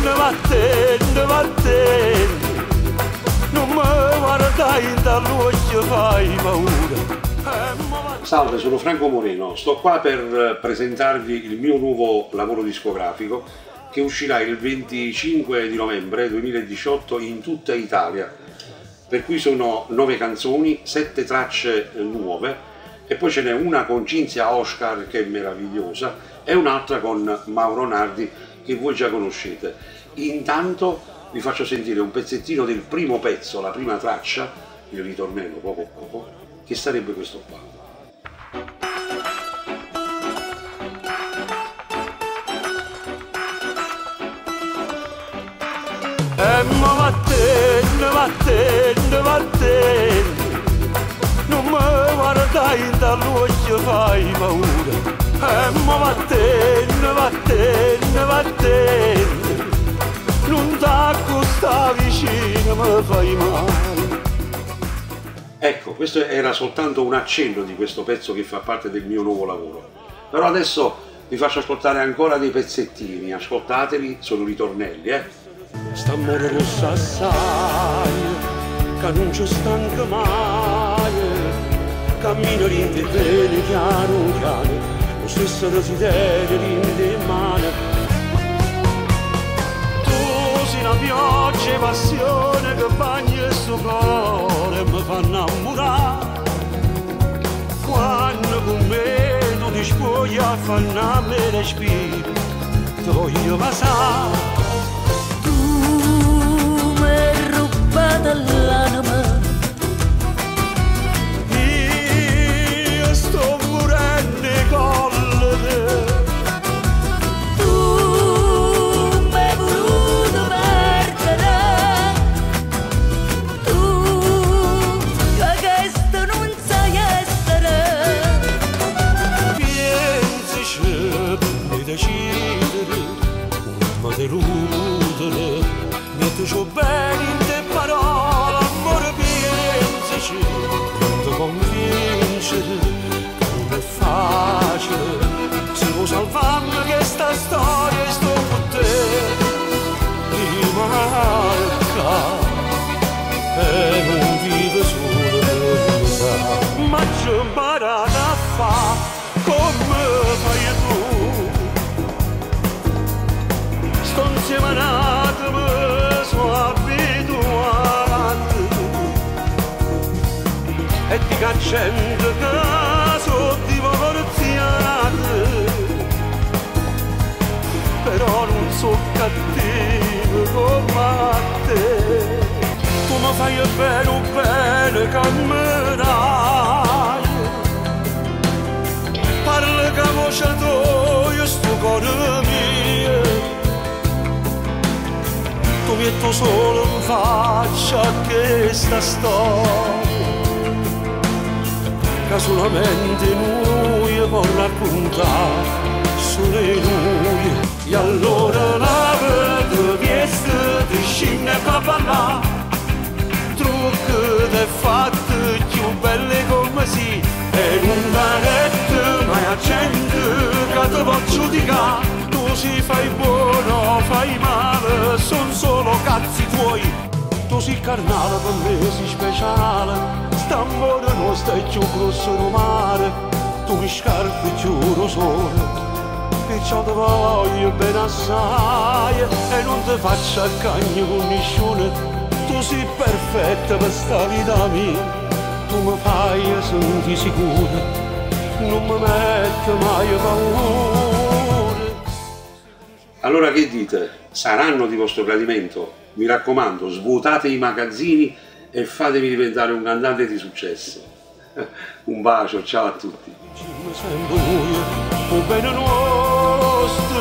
vattene, vattene, non mi guardai dall'occhio, fai paura. Salve, sono Franco Moreno, sto qua per presentarvi il mio nuovo lavoro discografico che uscirà il 25 di novembre 2018 in tutta Italia, per cui sono 9 canzoni, 7 tracce nuove e poi ce n'è una con Cinzia Oscar che è meravigliosa e un'altra con Mauro Nardi che voi già conoscete. Intanto vi faccio sentire un pezzettino del primo pezzo, la prima traccia, il ritornello poco poco, che sarebbe questo qua. Ma vattene, vattene, vattene, non mi guardai dall'occhio, fai paura. Ma vattene, vattene, vattene, non t'accosta vicino, mi fai male. Ecco, questo era soltanto un accenno di questo pezzo che fa parte del mio nuovo lavoro. Però adesso vi faccio ascoltare ancora dei pezzettini, ascoltateli, sono ritornelli, St'amore lo sa assai, che non ci stanca mai, cammino rinde bene piano piano, lo stesso desiderio rinde in mano. Tu sei una pioggia e passione che bagna il suo cuore e mi fa innamorare. Quando con me tu ti spogli a fare me respiro, ti voglio passare. Dall'anima io sto morendo con te. Tu m'hai voluto perdere, tu questo non sai essere. Pensaci di decidere, non mi deludere, mettici bene in te parola, amore, pensaci, non ti convincere, che non è facile, se vuoi salvarmi questa storia sto con te, rimarca, e non vive solo per ma ci ho imparato a fare come fai tu, sto insieme a un e ti cancendo caso divorziate, però non so cattivo come te. Tu mi fai bene bene camminare, parla che voce tua io sto con mio, tu metto solo in faccia questa storia che solamente noi può raccontare, solo noi. E allora la vita vieste di scina a parlare, trucchi di fatti più belle come si, e non darete mai a gente che ti può giudicare. Tu si fai buono, fai male, son solo cazzi tuoi. Tu sei carnale, per me sei speciale. St'amore non stai più grosso del mare, tu mi scarpi più rosone, perciò ti voglio bene assai e non ti faccio accagno con nessuno. Tu sei perfetta per sta vita mia, tu mi fai sentire sicura, non mi metto mai paura. Allora che dite? Saranno di vostro gradimento? Mi raccomando, svuotate i magazzini e fatemi diventare un cantante di successo. Un bacio, ciao a tutti. Sempre lui, o bene nostro,